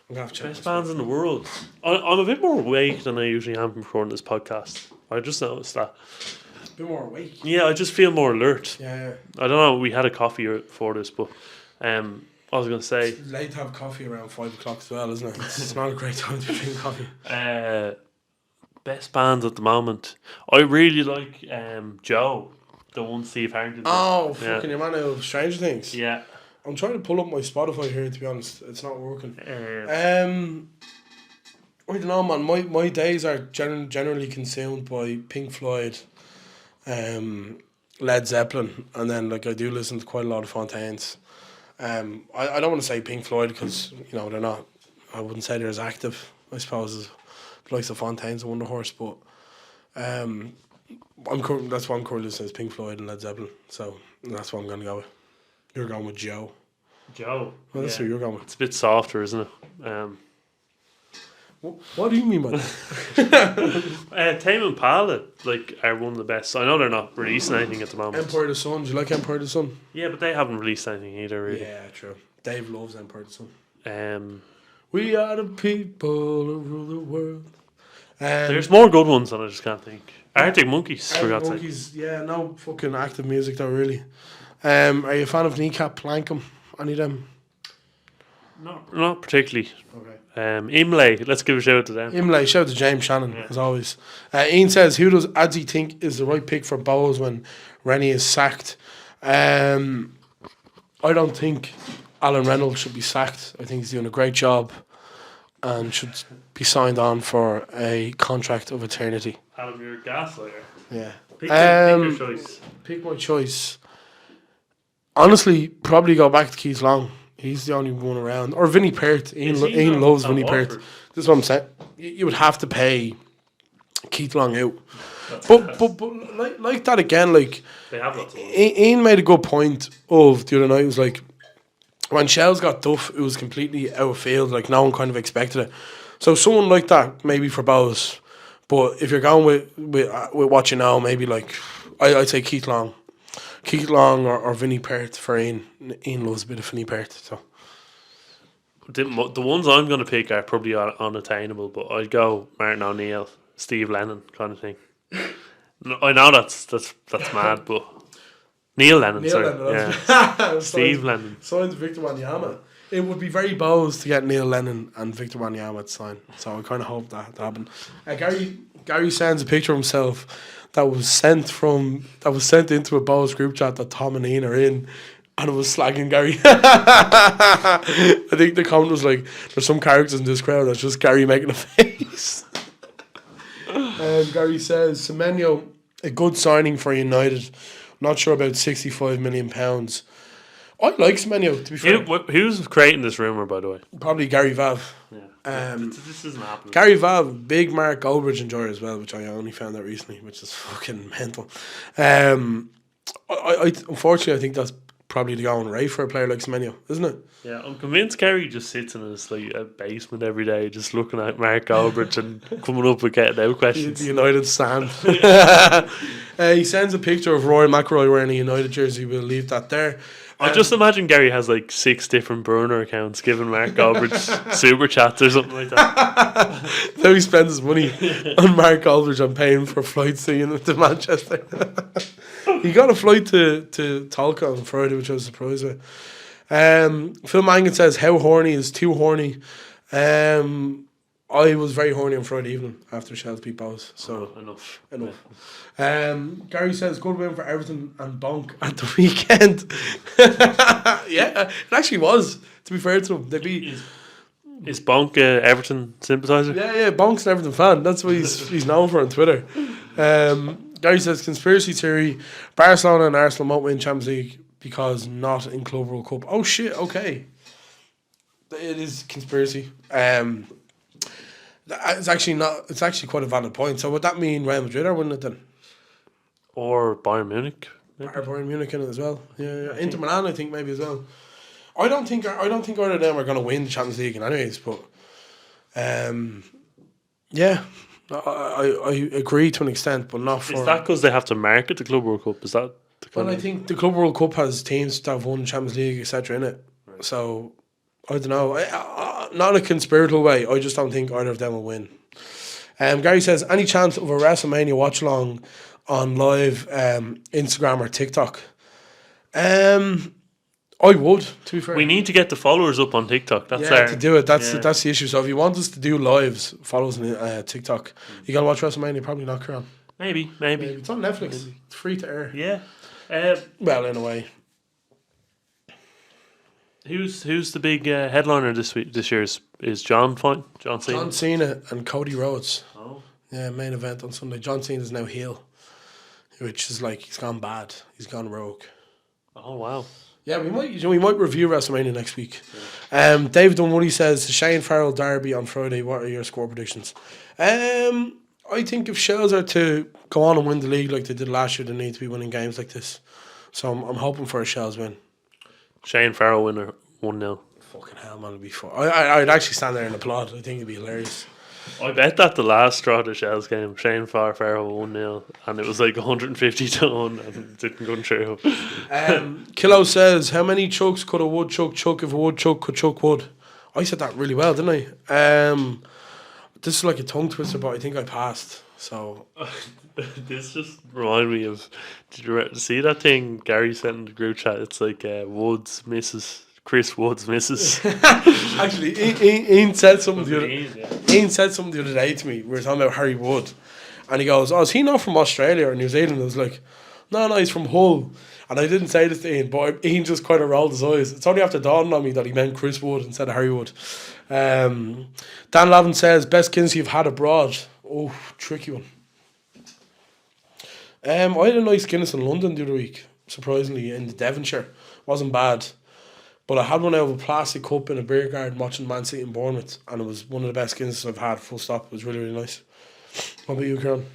I'm gonna have to check.
Best bands in the world. I'm a bit more awake than I usually am recording this podcast. I just noticed that.
A bit more awake.
Yeah, I just feel more alert.
Yeah.
I don't know. We had a coffee for this, but I was going to say.
It's late to have coffee around 5 o'clock as well, isn't it? It's not a great time to drink coffee.
Best bands at the moment. I really like Joe, the one Steve Harrington.
Oh, fucking your man of Stranger Things.
Yeah.
I'm trying to pull up my Spotify here, to be honest. It's not working. I don't know, man. My days are generally consumed by Pink Floyd, Led Zeppelin, and then, like, I do listen to quite a lot of Fontaines. I don't want to say Pink Floyd because, you know, they're not. I wouldn't say they're as active, I suppose, as the likes of Fontaines and Wonder Horse, but that's what I'm currently listening to, is Pink Floyd and Led Zeppelin. So that's what I'm going to go with. You're going with Joe.
Joe.
Well, that's who you're going with.
It's a bit softer, isn't it?
What do you mean by that?
Tame Impala, like, are one of the best. I know they're not releasing anything at the moment.
Empire of the Sun. Do you like Empire of the Sun?
Yeah, but they haven't released anything either, really.
Yeah, true. Dave loves Empire of the Sun.
We
are the people who rule the world.
There's more good ones and I just can't think. Arctic Monkeys, for God's sake.
Yeah, no fucking active music though, really. Are you a fan of Kneecap, Plankum? Any of them?
Not particularly.
Okay.
Imlay, let's give a shout out to them.
Imlay, shout out to James Shannon, as always. Ian says, who does Adzi think is the right pick for Bohs when Rennie is sacked? I don't think Alan Reynolds should be sacked. I think he's doing a great job and should be signed on for a contract of eternity.
Alan, you're a gaslighter.
Yeah.
Pick your choice.
Pick my choice. Honestly, probably go back to Keith Long. He's the only one around. Or Vinnie Perth. Ian loves Vinnie Perth. This is what I'm saying. You would have to pay Keith Long out. But like that again, like
They have lots of money.
Ian made a good point of the other night. It was like when Shells got Duff, it was completely out of field. Like no one kind of expected it. So someone like that, maybe for Bohs. But if you're going with what you know, maybe like I'd say Keith Long or Vinnie Perth for Ian. Ian loves a bit of Vinnie Perth. So
The ones I'm going to pick are probably unattainable, but I'd go Martin O'Neill, Steve Lennon kind of thing. I know that's mad, but Neil Lennon, yeah. Steve Lennon.
Signs Victor Wanyama. It would be very Bohs to get Neil Lennon and Victor Wanyama to sign. So I kind of hope that happened. Gary sends a picture of himself that was sent into a Bohs group chat that Tom and Ian are in, and it was slagging Gary. I think the comment was like, "There's some characters in this crowd that's just Gary making a face." Gary says Semenyo, a good signing for United. Not sure about £65 million. I like Semenyo, to be fair.
Who's creating this rumour, by the way?
Probably Gary Vav.
Yeah. This isn't happening.
Gary Vav, big Mark Goldbridge enjoyer as well, which I only found out recently, which is fucking mental. I unfortunately, I think that's probably the going rate for a player like Semenyo, isn't it?
Yeah, I'm convinced Gary just sits in his basement every day, just looking at Mark Goldbridge and coming up with getting out questions.
The United stand. He sends a picture of Rory McIlroy wearing a United jersey. We'll leave that there.
I just imagine Gary has like 6 different burner accounts giving Mark Goldbridge super chats or something like that.
Now he spends his money on Mark Goldbridge and paying for flights to Manchester. He got a flight to Talca on Friday, which I was surprised with. Phil Mangan says, how horny is too horny? I was very horny on Friday evening after Shells beat Bohs. So
enough.
Yeah. Gary says, good win for Everton and Bonk at the weekend. Yeah, it actually was, to be fair to him. They beat...
Is Bonk Everton sympathiser?
Yeah, Bonk's an Everton fan. That's what he's known for on Twitter. Gary says, conspiracy theory, Barcelona and Arsenal won't win Champions League because not in Club World Cup. Oh shit, okay. It is conspiracy. It's actually quite a valid point. So would that mean Real Madrid are winning it then?
Or Bayern Munich?
Maybe. Or Bayern Munich in it as well. Yeah. Inter Milan, I think maybe as well. I don't think either of them are going to win the Champions League anyways, but yeah, I agree to an extent, but not for...
Is that because they have to market the Club World Cup? Is that...
Well, I think the Club World Cup has teams that have won the Champions League, etc. in it. Right. So, I don't know. Not in a conspiratorial way, I just don't think either of them will win. Gary says, any chance of a WrestleMania watch-along on live Instagram or TikTok? I would, to be fair.
We need to get the followers up on TikTok.
To do it. That's the issue. So if you want us to do lives, follow us on TikTok. You gotta watch WrestleMania, probably not, Kieran.
Maybe.
It's on Netflix. Maybe. It's free to air.
Yeah.
Well, in a way.
Who's the big headliner this year? Is John fine? John Cena?
John Cena and Cody Rhodes.
Oh.
Yeah, main event on Sunday. John Cena's now heel, which is like he's gone bad. He's gone rogue.
Oh wow.
Yeah, we might review WrestleMania next week. Yeah. David Dunwoody says Shane Farrell Derby on Friday. What are your score predictions? I think if Shells are to go on and win the league like they did last year, they need to be winning games like this. So I'm hoping for a Shells win.
Shane Farrell winner 1-0.
Fucking hell, man, it'd be fun. I'd actually stand there and applaud. I think it'd be hilarious.
I bet that the last straw of the Shells game, Shane Farrell 1-0, and it was like 150 to 1, and it didn't go through.
Kilo says, how many chucks could a woodchuck chuck if a woodchuck could chuck wood? I said that really well, didn't I? This is like a tongue twister, but I think I passed. So
this just reminded me of, did you see that thing Gary sent in the group chat? It's like Woods misses. Chris Woods misses.
Actually, Ian said something the other day to me. We were talking about Harry Wood, and he goes, "Oh, is he not from Australia or New Zealand?" I was like, "No, he's from Hull." And I didn't say this to Ian, but Ian just kind of rolled his eyes. It's only after dawning on me that he meant Chris Wood instead of Harry Wood. Dan Lavin says, "Best Guinness you've had abroad." Oh, tricky one. I had a nice Guinness in London the other week, surprisingly, in the Devonshire. Wasn't bad. But I had one out of a plastic cup in a beer garden watching Man City and Bournemouth, and it was one of the best Guinnesses I've had, full stop. It was really, really nice. What about you, Kieran?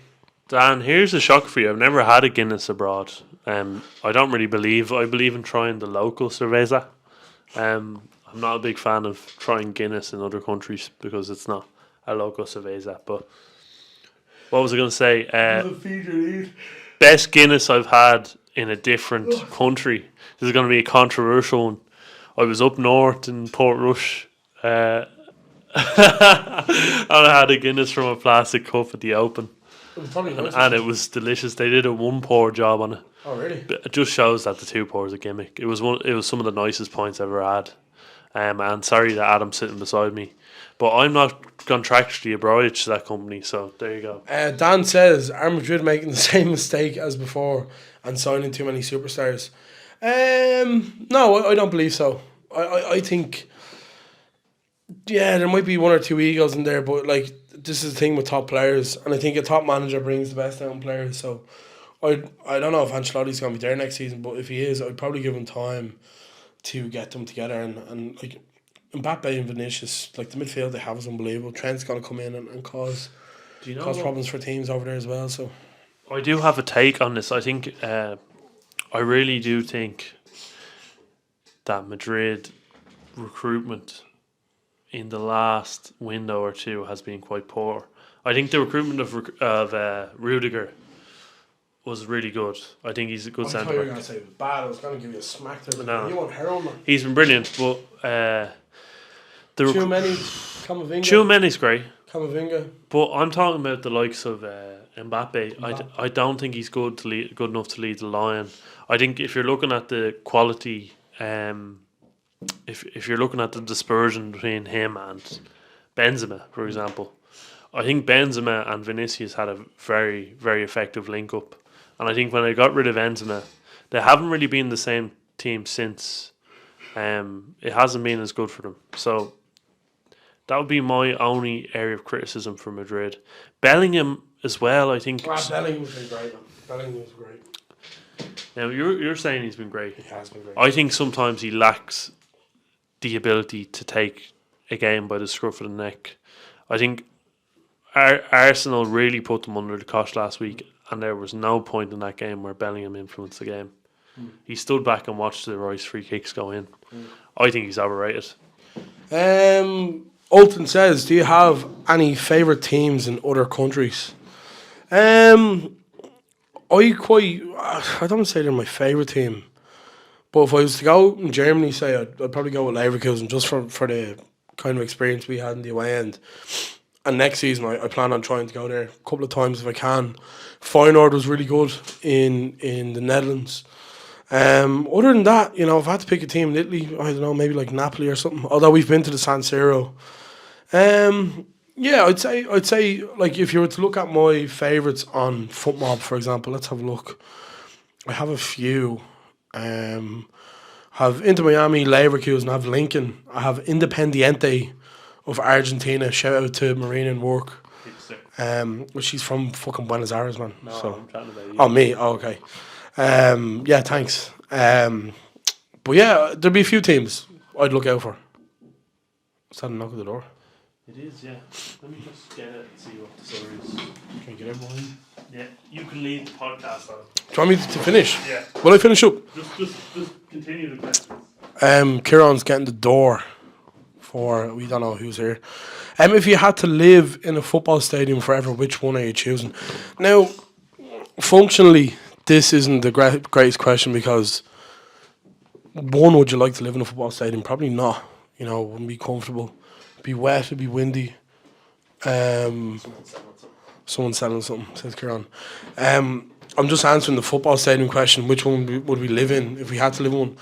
Dan, here's a shock for you. I've never had a Guinness abroad. I don't really believe. I believe in trying the local cerveza. I'm not a big fan of trying Guinness in other countries because it's not a local cerveza. But what was I going to say? Best Guinness I've had in a different country. This is going to be a controversial one. I was up north in Portrush. And I had a Guinness from a plastic cup at the Open.
It was probably nice.
And it was delicious. They did a one pour job on it.
Oh, really?
But it just shows that the two pour is a gimmick. It was some of the nicest points I've ever had. And sorry that Adam's sitting beside me, but I'm not contractually obliged to that company. So there you go.
Dan says, are Madrid making the same mistake as before and signing too many superstars? No, I don't believe so. I think, yeah, there might be one or two egos in there, but like, this is the thing with top players, and I think a top manager brings the best out in players. So I don't know if Ancelotti's going to be there next season, but if he is, I'd probably give him time to get them together. And like Mbappe and Vinicius, like the midfield they have is unbelievable. Trent's going to come in and cause problems for teams over there as well. So
I do have a take on this. I think I really do think that Madrid recruitment in the last window or two has been quite poor. I think the recruitment of Rudiger was really good. I think he's a good centre back.
I was going to say it was bad. I was going to give you a smack there.
No.
You want heroin, man.
He's been brilliant, but
Chouameni's
great.
Camavinga.
But I'm talking about the likes of Mbappe. I don't think he's good enough to lead the line. I think if you're looking at the quality, if you're looking at the dispersion between him and Benzema, for example, I think Benzema and Vinicius had a very, very effective link up. And I think when they got rid of Benzema, they haven't really been the same team since. It hasn't been as good for them. So that would be my only area of criticism for Madrid. Bellingham as well, I think.
Bellingham's been great, man. Bellingham's great.
Now you're saying he's been great.
He has been great.
I think sometimes he lacks the ability to take a game by the scruff of the neck. I think Arsenal really put them under the cosh last week, and there was no point in that game where Bellingham influenced the game. He stood back and watched the Royce free kicks go in. I think he's overrated.
Alton says, do you have any favourite teams in other countries? I don't say they're my favourite team, but if I was to go in Germany, say I'd probably go with Leverkusen just for the kind of experience we had in the away end. And next season, I plan on trying to go there a couple of times if I can. Feyenoord was really good in the Netherlands. Other than that, if I had to pick a team in Italy, I don't know, maybe like Napoli or something. Although we've been to the San Siro. Yeah, I'd say like if you were to look at my favourites on FootMob, for example, let's have a look. I have a few. Have Inter Miami, Leverkusen, I have Lincoln, I have Independiente of Argentina. Shout out to Marina and work. She's from fucking Buenos Aires, man.
No,
so.
I'm chatting about you.
Oh, me? Oh, okay. Yeah, thanks. But yeah, there'd be a few teams I'd look out for. Is that a knock at the door?
It is, yeah. Let me just get it and see what the story is.
Can you get everyone?
Yeah, you can lead the podcast on.
Do you want me to finish?
Yeah.
Will I finish up?
Just continue the questions.
Kieran's getting the door for, we don't know who's here. If you had to live in a football stadium forever, which one are you choosing? Now, functionally, this isn't the greatest question because one, would you like to live in a football stadium? Probably not. Wouldn't be comfortable. It'd be wet, it'd be windy. Someone's selling something, says Kieran. I'm just answering the football stadium question. Which one would we live in if we had to live in one?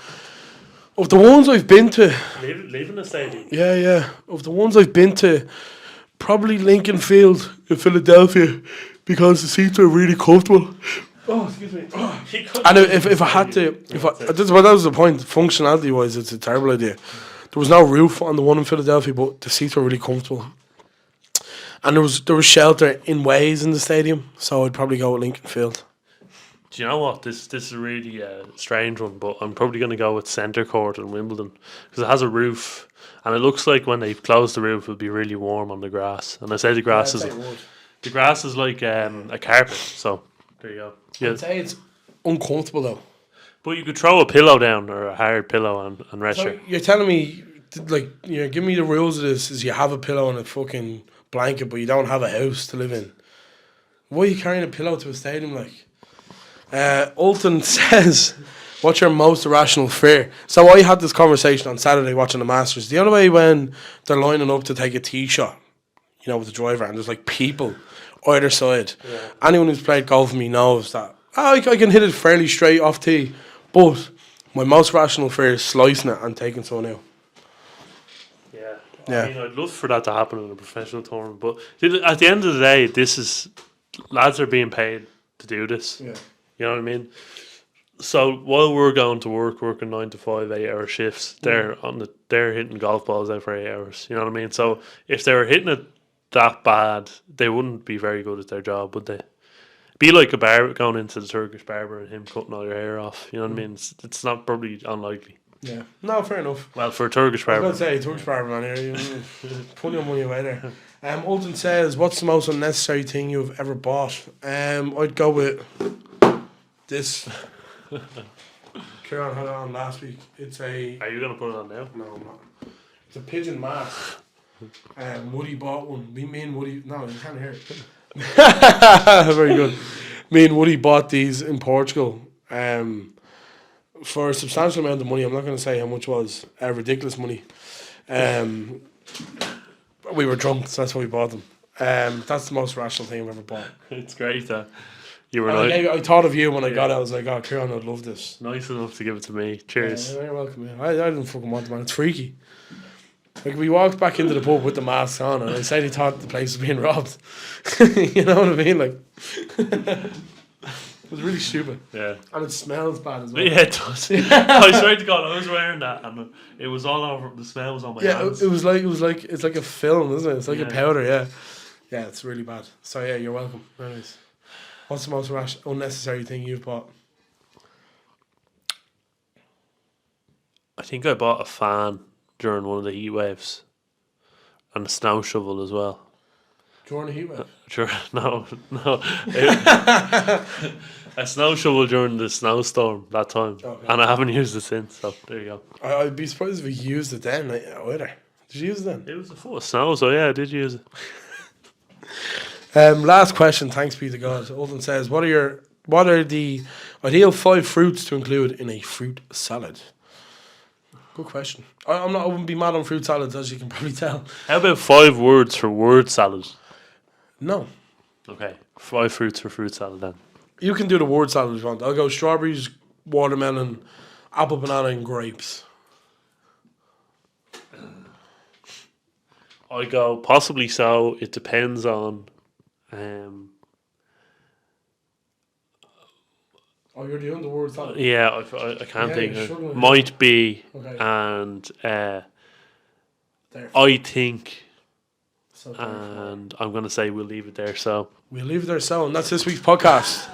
Of the ones I've been to...
Live in a stadium?
Yeah. Of the ones I've been to, probably Lincoln Field in Philadelphia because the seats are really comfortable. Oh, excuse me. And if I had to... that was the point. Functionality-wise, it's a terrible idea. There was no roof on the one in Philadelphia, but the seats were really comfortable. And there was shelter in ways in the stadium, so I'd probably go with Lincoln Field.
Do you know what? This is really a strange one, but I'm probably going to go with centre court in Wimbledon because it has a roof, and it looks like when they close the roof, it'll be really warm on the grass. And I say the grass
Yeah, I'd
is
say it would.
the grass is like a carpet. So there you go. Yeah,
I'd say it's uncomfortable though.
but you could throw a pillow down or a hard pillow and rest
So
your.
you're telling me, like, give me the rules of this: is you have a pillow and a fucking blanket, but you don't have a house to live in. Why are you carrying a pillow to a stadium like? Alton says, "What's your most irrational fear?" So I had this conversation on Saturday watching the Masters. The other way when they're lining up to take a tee shot, with the driver, and there's like people either side. Yeah. Anyone who's played golf with me knows that I can hit it fairly straight off tee, but my most rational fear is slicing it and taking someone out.
Yeah. I mean, I'd love for that to happen in a professional tournament, but at the end of the day, lads are being paid to do this.
Yeah.
You know what I mean? So while we're going to work, working 9 to 5, 8-hour shifts, they're hitting golf balls out for 8 hours. You know what I mean? So if they were hitting it that bad, they wouldn't be very good at their job, would they? Be like a barber going into the Turkish barber and him cutting all your hair off. You know what I mean? It's not probably unlikely.
Yeah. No, fair enough.
Well, for a Turkish
I
barber.
was going to say, Turkish barber man here. Put your money away there. Alton says, what's the most unnecessary thing you've ever bought? I'd go with this. Kieran had it on last week. It's a...
Are you going to put it on now?
No, I'm not. It's a pigeon mask. Woody bought one. Me and Woody... No, you can't hear it. Very good. Me and Woody bought these in Portugal for a substantial amount of money. I'm not going to say how much was. Ridiculous money. We were drunk, so that's why we bought them. That's the most rational thing I've ever bought.
It's great that you were
I thought of you when I got it. I was like, oh, Kieran, I'd love this.
nice enough to give it to me. Cheers.
Yeah, you're welcome, man. I didn't fucking want it, man. It's freaky. Like, we walked back into the pub with the mask on, and I said he thought the place was being robbed. You know what I mean? Like, it was really stupid.
Yeah.
And it smells bad as well.
Yeah, it does. I swear to God, I was wearing that, and it was all over. The smell was on my hands.
It's like a film, isn't it? It's like a powder. Yeah, it's really bad. So yeah, you're welcome. Very nice. What's the most unnecessary thing you've bought?
I think I bought a fan during one of the heat waves, and a snow shovel as well.
During the heat wave?
Sure, no. A snow shovel during the snowstorm that time, and I haven't used it since. So there you go.
I'd be surprised if we used it then either. Did you use it then?
It was full of snow, so yeah, I did use it.
Last question. Thanks be to God. Alden says, "What are the ideal 5 fruits to include in a fruit salad?" Good question. I wouldn't be mad on fruit salads, as you can probably tell.
How about 5 words for word salad?
No.
Okay, 5 fruits for fruit salad then.
You can do the word salad if you want. I'll go strawberries, watermelon, apple, banana, and grapes.
I go possibly so. It depends on.
Oh, you're doing the word salad?
Yeah, I can't think.
It
Might be,
Okay.
and
There.
I think,
So
and I'm going to say we'll leave it there. So
we'll leave it there. So, and that's this week's podcast.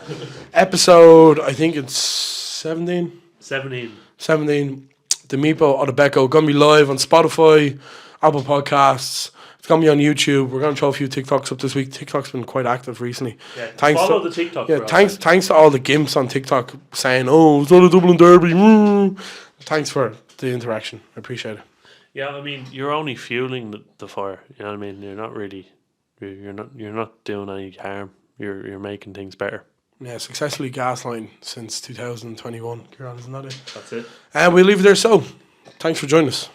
Episode, I think it's 17?
17.
17. The Mipo, Odubeko, going to be live on Spotify, Apple Podcasts. It's going to be on YouTube. We're going to throw a few TikToks up this week. TikTok's been quite active recently.
Yeah,
Thanks
follow
to,
the TikTok.
Yeah, thanks to all the gimps on TikTok saying, "Oh, it's not a Dublin derby." Thanks for the interaction. I appreciate it.
Yeah, I mean, you're only fueling the fire. You know what I mean? You're not really, you're not doing any harm. You're making things better.
Yeah, successfully gaslighting since 2021. Kieran, isn't that it?
That's it.
And we'll leave it there. So, thanks for joining us.